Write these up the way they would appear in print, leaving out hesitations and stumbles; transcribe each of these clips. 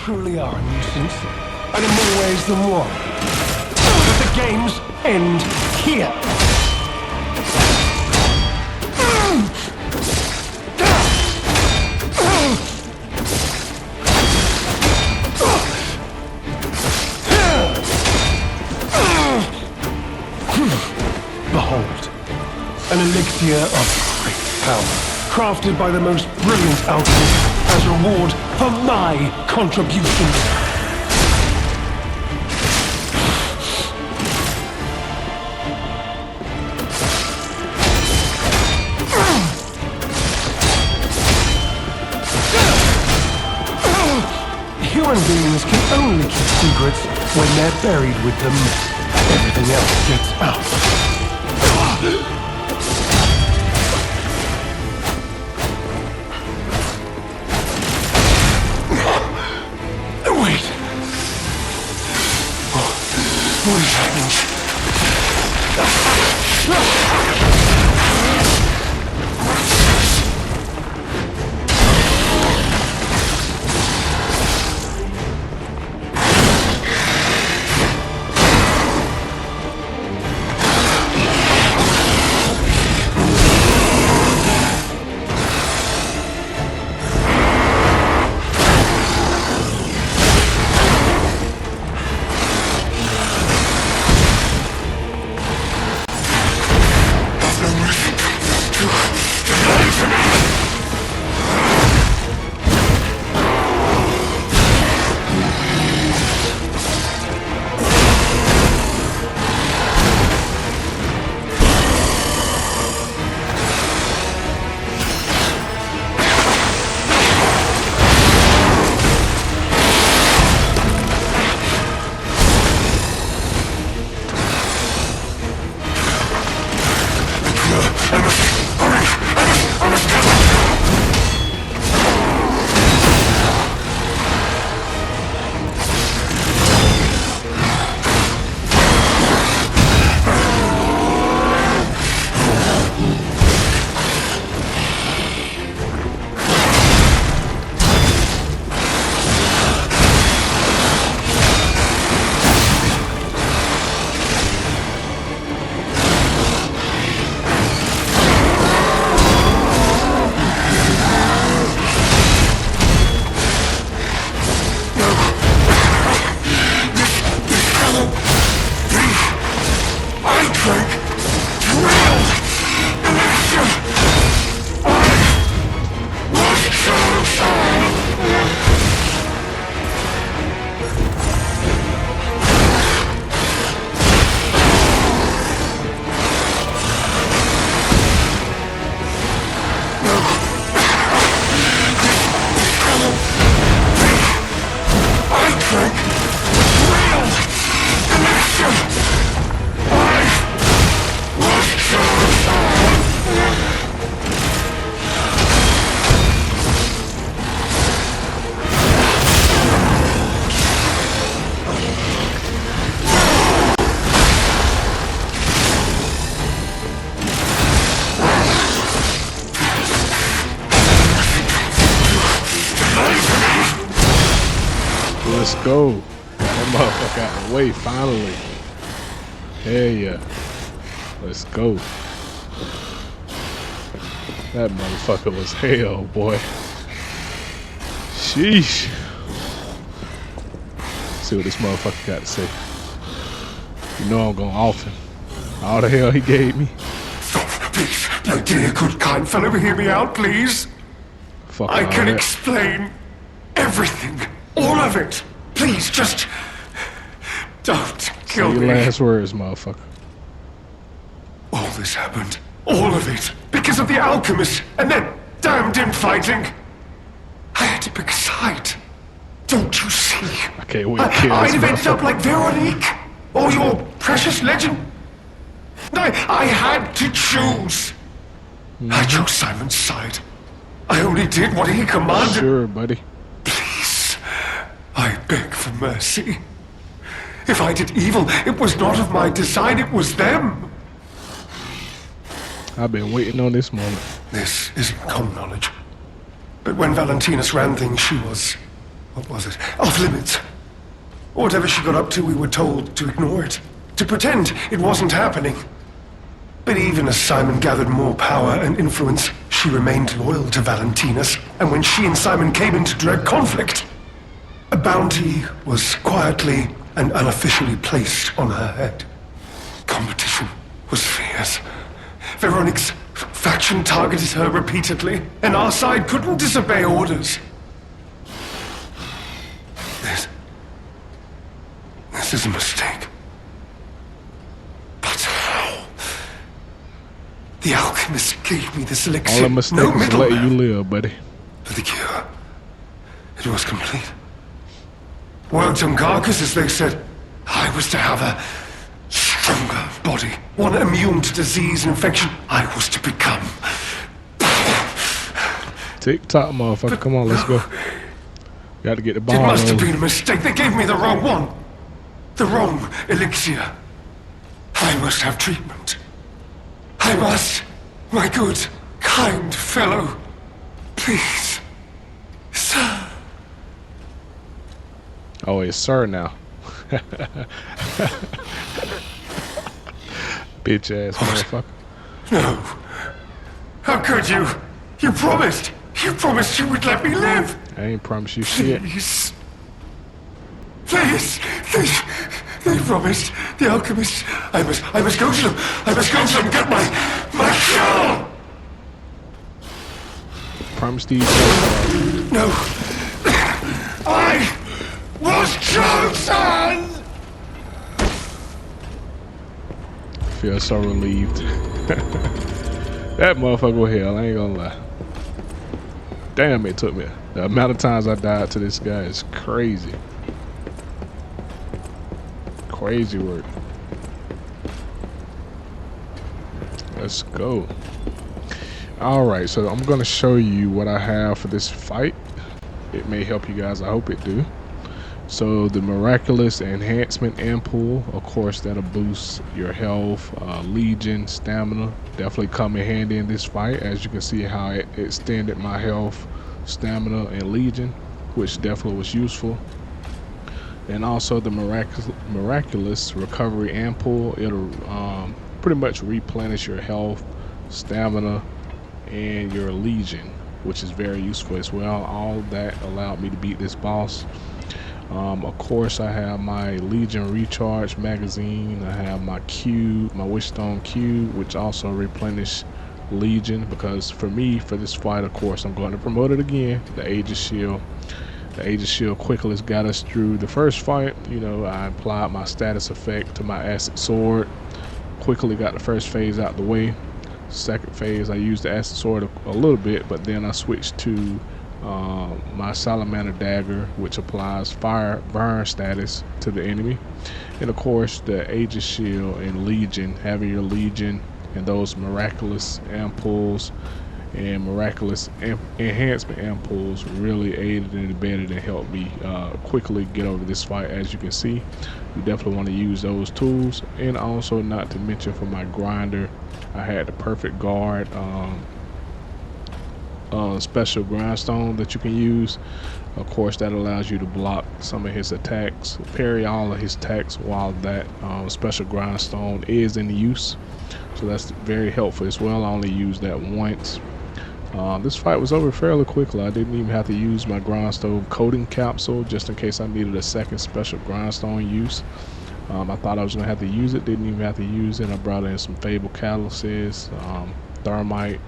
truly are a nuisance, and in more ways than one. But the games end here. Behold, an elixir of great power, crafted by the most brilliant alchemist as reward for my contributions. Human beings can only keep secrets when they're buried with them. Everything else gets out. Wait. What is happening? Let's go. That motherfucker out the way finally. Hell yeah. Let's go. That motherfucker was hell, boy. Sheesh. See what this motherfucker got to say. You know I'm going off him. All the hell he gave me. Please, my dear, good, kind fellow, hear me out, please. Fuck I all can that. explain everything. All of it. Please, just don't kill Say me. your last words, motherfucker. All this happened. All of it. Because of the alchemist and that damned infighting. I had to pick a side. Don't you see? I can't wait to kill I'd this have ended up motherfucker. like Veronique. Or your precious legend. I had to choose. I chose Simon's side. I only did what he commanded. Sure, buddy. Please, I beg for mercy. If I did evil, it was not of my design, it was them. I've been waiting on this moment. This isn't common knowledge. But when Valentinus ran things, she was what was it? Off limits. Whatever she got up to, we were told to ignore it. To pretend it wasn't happening. But even as Simon gathered more power and influence, she remained loyal to Valentinus. And when she and Simon came into direct conflict, a bounty was quietly and unofficially placed on her head. Competition was fierce. Veronique's faction targeted her repeatedly, and our side couldn't disobey orders. This is a mistake. But how? The alchemist gave me this elixir. All a mistake no is letting you live, buddy. For the cure, it was complete. Worked on carcasses, they said. I was to have a stronger body, one immune to disease and infection. I was to become. Tick-tock, motherfucker. Come on, let's go. Got to get the ball. It must have been a mistake. They gave me the wrong one. The wrong elixir. I must have treatment. I must. My good, kind fellow. Please. Sir. Oh, it's sir now. Bitch ass motherfucker. No. How could you? You promised. You promised you would let me live. I ain't promised you shit. Please. Please. They promised. The alchemist. I must go to them. I must go to them and get my cure. Promise these. No. I was chosen. Feel so relieved. That motherfucker hell, I ain't gonna lie. Damn, it took me. The amount of times I died to this guy is crazy. Crazy work. Let's go. Alright, so I'm gonna show you what I have for this fight. It may help you guys, I hope it do. So the miraculous enhancement ampoule, of course that'll boost your health, legion, stamina. Definitely come in handy in this fight, as you can see how it extended my health, stamina, and legion, which definitely was useful. And also the miraculous recovery ampoule, it'll pretty much replenish your health, stamina, and your legion, which is very useful as well. All that allowed me to beat this boss. Of course, I have my Legion Recharge magazine. I have my cube, my Wishstone cube, which also replenish Legion, because for me, for this fight, of course, I'm going to promote it again, the Aegis Shield. The Aegis Shield quickly got us through the first fight. You know, I applied my status effect to my Acid Sword, quickly got the first phase out the way. Second phase, I used the Acid Sword a little bit, but then I switched to my Salamander Dagger, which applies fire burn status to the enemy. And of course the Aegis Shield and Legion, having your Legion and those miraculous ampoules and miraculous enhancement ampoules really aided and abetted and helped me quickly get over this fight. As you can see, you definitely want to use those tools. And also, not to mention, for my grinder, I had the perfect guard special grindstone that you can use. Of course, that allows you to block some of his attacks, parry all of his attacks while that special grindstone is in use. So that's very helpful as well. I only used that once. This fight was over fairly quickly. I didn't even have to use my grindstone coating capsule, just in case I needed a second special grindstone use. I thought I was going to have to use it, didn't even have to use it. I brought in some Fable catalysts, thermite,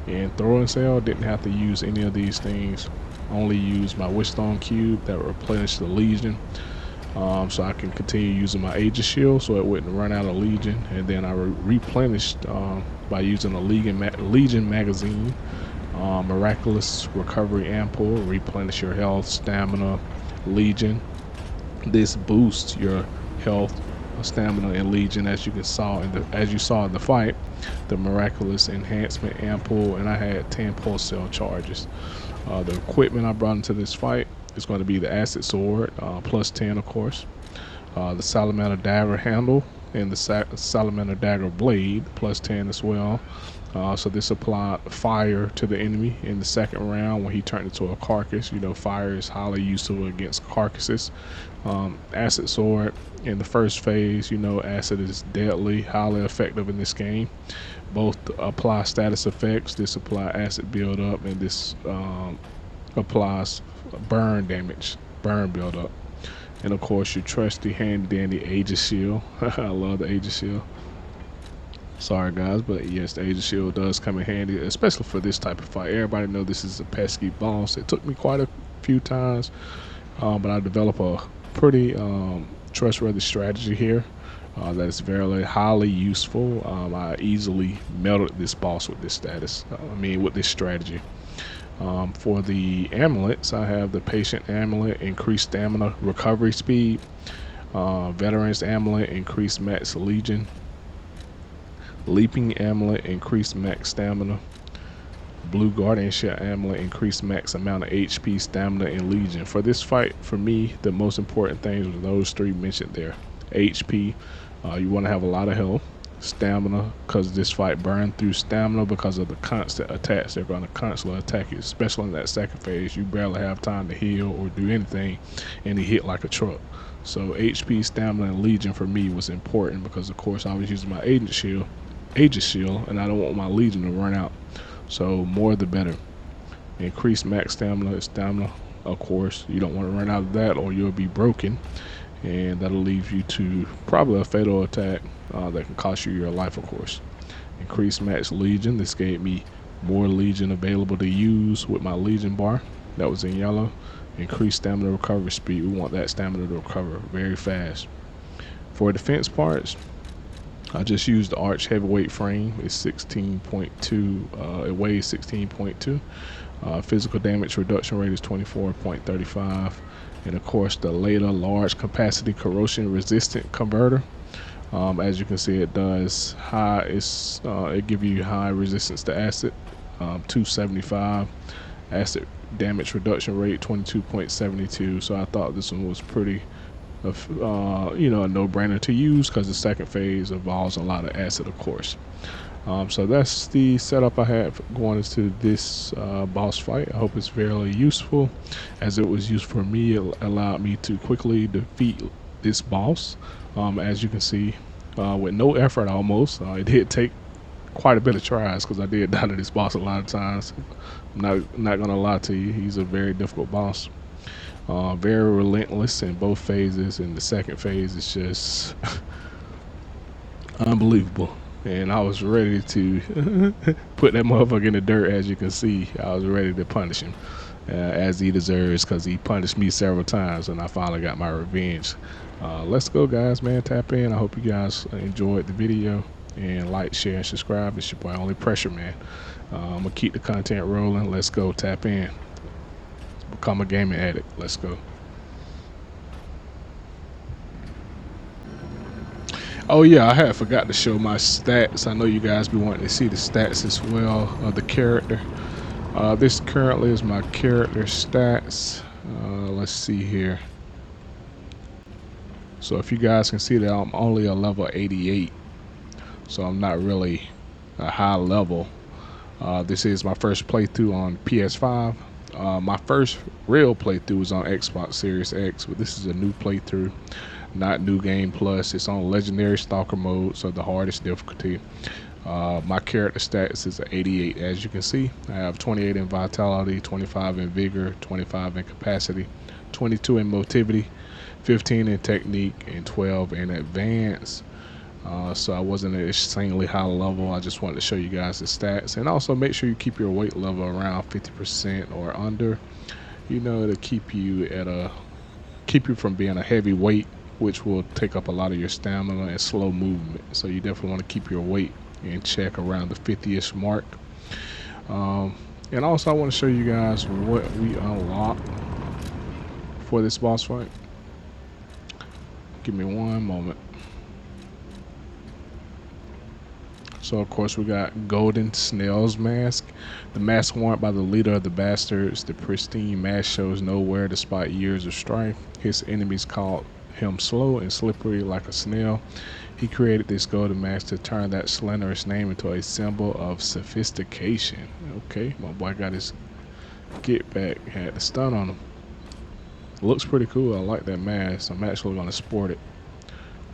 and throwing cell. Didn't have to use any of these things. Only used my Wishstone cube that replenished the Legion, so I can continue using my Aegis Shield so it wouldn't run out of Legion. And then I replenished by using a Legion magazine, miraculous recovery ampoule, replenish your health, stamina, Legion. This boosts your health, stamina, and Legion, as you saw in the fight. The miraculous enhancement ampoule, and I had 10 pulse cell charges. The equipment I brought into this fight is going to be the Acid Sword, plus 10 of course, the Salamander Dagger handle, and the Salamander Dagger blade, plus 10 as well. So this applied fire to the enemy in the second round when he turned into a carcass. You know, fire is highly useful against carcasses. Acid sword in the first phase. You know, acid is deadly, highly effective in this game. Both apply status effects. This apply acid build up, and this applies burn damage, burn build up. And of course, your trusty handy dandy Aegis shield. I love the Aegis shield. Sorry guys, but yes, the Aegis shield does come in handy, especially for this type of fight. Everybody know this is a pesky boss. It took me quite a few times, but I developed a pretty trustworthy strategy here that is very highly useful. I easily melted this boss with this status. With this strategy. For the amulets, I have the Patient Amulet, increased stamina, recovery speed. Veterans Amulet, increased max legion. Leaping Amulet, increased max stamina. Blue Guardianship Amulet, increased max amount of HP, stamina, and legion. For this fight, for me, the most important things were those three mentioned there. HP, you want to have a lot of health. Stamina, because this fight burned through stamina because of the constant attacks. They're going to constantly attack you, especially in that second phase. You barely have time to heal or do anything, and he hit like a truck. So HP, stamina, and legion for me was important because, of course, I was using my Aegis shield, and I don't want my legion to run out. So more the better. Increase max stamina, of course. You don't want to run out of that, or you'll be broken, and that'll leave you to probably a fatal attack that can cost you your life, of course. Increase max legion. This gave me more legion available to use with my legion bar that was in yellow. Increase stamina recovery speed. We want that stamina to recover very fast. For defense parts, I just used the Arch Heavyweight frame. It's 16.2. It weighs 16.2. Physical damage reduction rate is 24.35. And of course, the later large capacity corrosion resistant converter. As you can see, it does high. It gives you high resistance to acid, 275. Acid damage reduction rate 22.72. So I thought this one was pretty, a no-brainer to use because the second phase involves a lot of acid, of course. So that's the setup I have going into this boss fight. I hope it's fairly useful, as it was used for me. It allowed me to quickly defeat this boss, as you can see, with no effort almost. It did take quite a bit of tries because I did die to this boss a lot of times. I'm not gonna lie to you, he's a very difficult boss. Very relentless in both phases, and the second phase is just unbelievable. And I was ready to put that motherfucker in the dirt. As you can see, I was ready to punish him, as he deserves, because he punished me several times, and I finally got my revenge. Let's go, guys, man. Tap in. I hope you guys enjoyed the video, and like, share, and subscribe. It's your boy Only Pressure, man. I'm gonna keep the content rolling. Let's go. Tap in. Become a gaming addict. Let's go. Oh yeah, I had forgot to show my stats. I know you guys be wanting to see the stats as well of the character. This currently is my character stats. Let's see here. So if you guys can see that I'm only a level 88, so I'm not really a high level. This is my first playthrough on PS5. My first real playthrough was on Xbox Series X, but this is a new playthrough. Not New Game Plus. It's on Legendary Stalker mode, so the hardest difficulty. My character stats is 88. As you can see, I have 28 in vitality, 25 in vigor, 25 in capacity, 22 in motivity, 15 in technique, and 12 in advance. So I wasn't at an insanely high level. I just wanted to show you guys the stats, and also make sure you keep your weight level around 50% or under, to keep you from being a heavy weight, which will take up a lot of your stamina and slow movement. So you definitely want to keep your weight in check around the 50-ish mark. And also I want to show you guys what we unlock for this boss fight. Give me one moment. So of course we got Golden Snail's Mask. The mask worn by the leader of the bastards. The pristine mask shows nowhere despite years of strife. His enemies called him slow and slippery like a snail. He created this golden mask to turn that slanderous name into a symbol of sophistication. Okay, my boy got his get back, had the stun on him. Looks pretty cool. I like that mask. I'm actually going to sport it.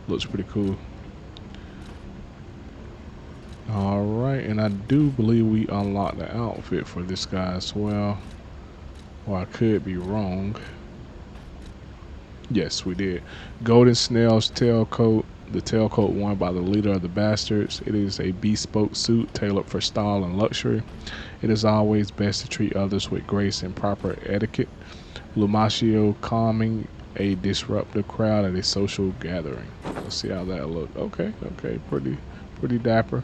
Looks pretty cool. Alright, and I do believe we unlocked the outfit for this guy as well. Or I could be wrong. Yes, we did. Golden Snail's tailcoat. The tailcoat worn by the leader of the Bastards. It is a bespoke suit tailored for style and luxury. It is always best to treat others with grace and proper etiquette. Lumacchio calming a disruptive crowd at a social gathering. Let's see how that looks. Okay, pretty dapper.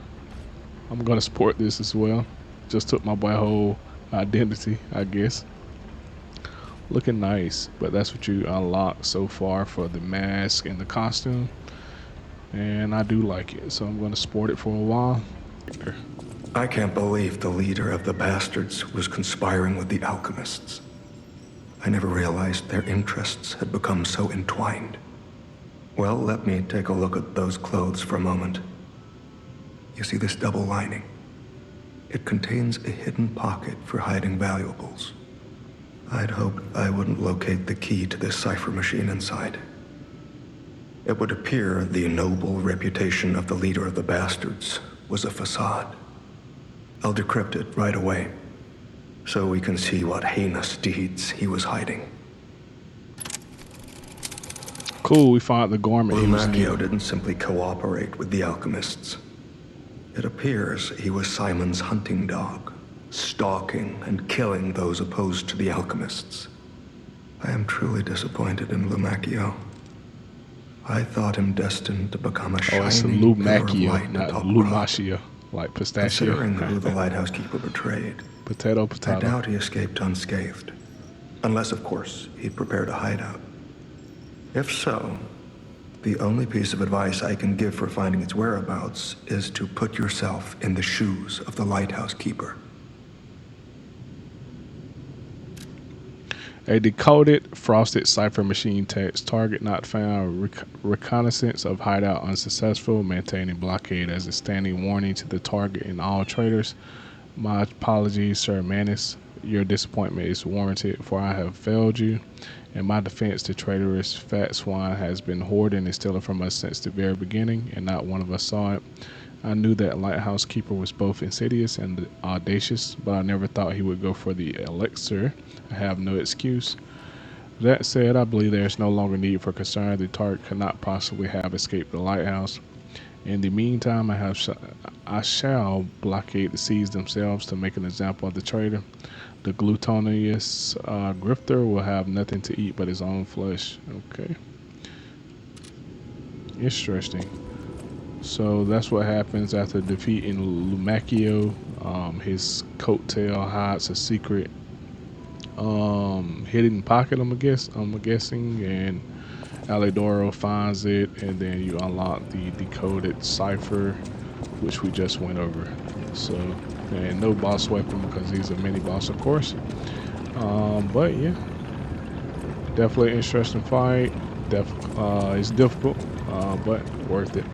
I'm gonna sport this as well. Just took my boy whole identity, I guess. Looking nice, but that's what you unlock so far for the mask and the costume. And I do like it, so I'm gonna sport it for a while. I can't believe the leader of the Bastards was conspiring with the alchemists. I never realized their interests had become so entwined. Well, let me take a look at those clothes for a moment. You see this double lining? It contains a hidden pocket for hiding valuables. I'd hoped I wouldn't locate the key to this cipher machine inside. It would appear the noble reputation of the leader of the Bastards was a facade. I'll decrypt it right away, so we can see what heinous deeds he was hiding. Cool, we found the garment. Lumacchio didn't simply cooperate with the alchemists. It appears he was Simon's hunting dog, stalking and killing those opposed to the alchemists. I am truly disappointed in Lumacchio. I thought him destined to become a shining it's pillar of Lumacchio, light not atop Lumacchio, rock. like pistachio. Considering who the lighthouse keeper betrayed, Potato, I potato. doubt he escaped unscathed. Unless, of course, he prepared a hideout. If so, the only piece of advice I can give for finding its whereabouts is to put yourself in the shoes of the lighthouse keeper. A decoded, frosted cipher machine text. Target not found. Reconnaissance of hideout unsuccessful. Maintaining blockade as a standing warning to the target and all traders. My apologies, Sir Manus. Your disappointment is warranted, for I have failed you. In my defense, the traitorous fat swine has been hoarding and stealing from us since the very beginning, and not one of us saw it. I knew that lighthouse keeper was both insidious and audacious, but I never thought he would go for the elixir. I have no excuse. That said, I believe there is no longer need for concern. The target could not possibly have escaped the lighthouse. In the meantime, I shall blockade the seas themselves to make an example of the traitor. The glutinous grifter will have nothing to eat but his own flesh. Okay. Interesting. So that's what happens after defeating Lumacchio. His coattail hides a secret hidden pocket, I'm guessing, and Alidoro finds it, and then you unlock the decoded cipher, which we just went over. So, and no boss weapon because he's a mini boss, of course. But yeah, definitely an interesting fight. It's difficult, but worth it.